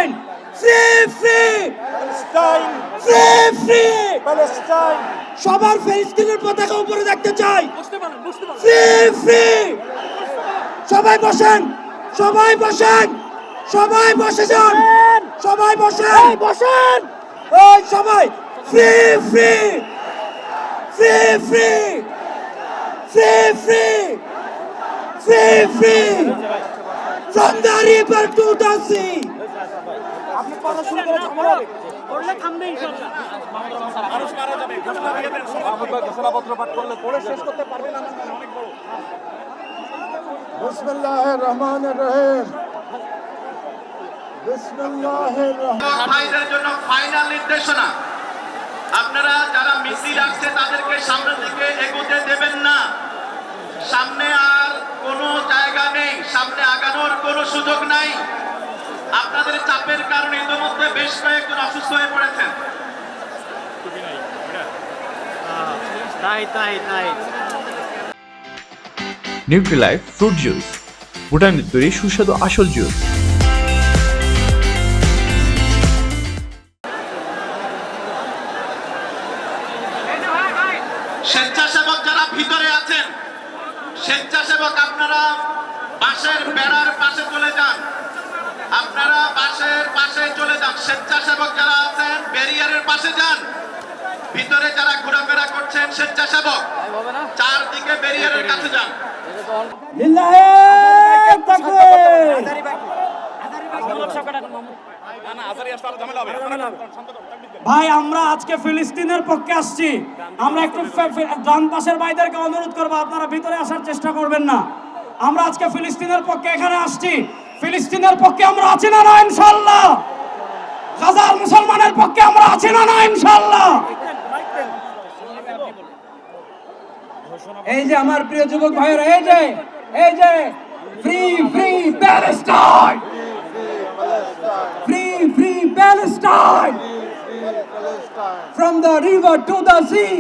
Palestine free free Palestine free free Palestine সবার ফিলিস্তিনের পতাকা উপরে দেখতে চাই ফ্রি ফ্রি সবাই বসেন সবাই বসেন সবাই বসে যান সবাই বসেন বসেন ওই সবাই free free free free free free free free from the river to the sea আপনি কথা শুরু করে ঝামেলা হবে করলে থামবে ইনশাআল্লাহ। মানুষ মারা যাবে ঘোষণা দিয়ে দেন ঘোষণাপত্র পাঠ করলে পড়ে শেষ করতে পারবেন না অনেক বড় বিসমিল্লাহির রহমানির রহিম বিসমিল্লাহির রহমানির ভাইদের জন্য ফাইনাল নির্দেশনা, আপনারা যারা মিছিল আসছে তাদেরকে সামনে থেকে এগোতে দেবেন না। সামনে আর কোনো জায়গা নেই, সামনে আগানোর কোনো সুযোগ নাই। আপনাদের চাপের কারণে ইতিমধ্যে বেশ কয়েকজন অসুস্থ হয়ে পড়েছেন। নিউট্রিলাইফ ফ্রুট জুস, ভুটানের তৈরি সুস্বাদু আসল জুস। স্বেচ্ছাসেবক যারা ভিতরে আছেন, স্বেচ্ছাসেবক আপনারা বাঁশের বেড়ার পাশে চলে যান, আপনারা বাঁশের পাশে চলে যান। স্বেচ্ছাসেবক যারা আছেন ব্যারিয়ারের পাশে যান। ভিতরে যারা ঘোরাফেরা করছেন স্বেচ্ছাসেবক চারদিকে ব্যারিয়ারের কাছে যান। লিল্লাহে তাকবীর ভাই আমরা আজকে ফিলিস্তিনের পক্ষে আসছি। আমরা একটু ডান পাশের ভাইদেরকে অনুরোধ করবো আপনারা ভিতরে আসার চেষ্টা করবেন না। আমরা আজকে ফিলিস্তিনের পক্ষে এখানে আসছি। ফিলিস্তিনের পক্ষে আমরা আছি না না ইনশাআল্লাহ? গাজার মুসলমানের পক্ষে আমরা আছি না না ইনশাআল্লাহ? এই যে আমার প্রিয় যুবক ভাইয়েরা, এই যে free free Palestine, free free Palestine, from the river to the sea.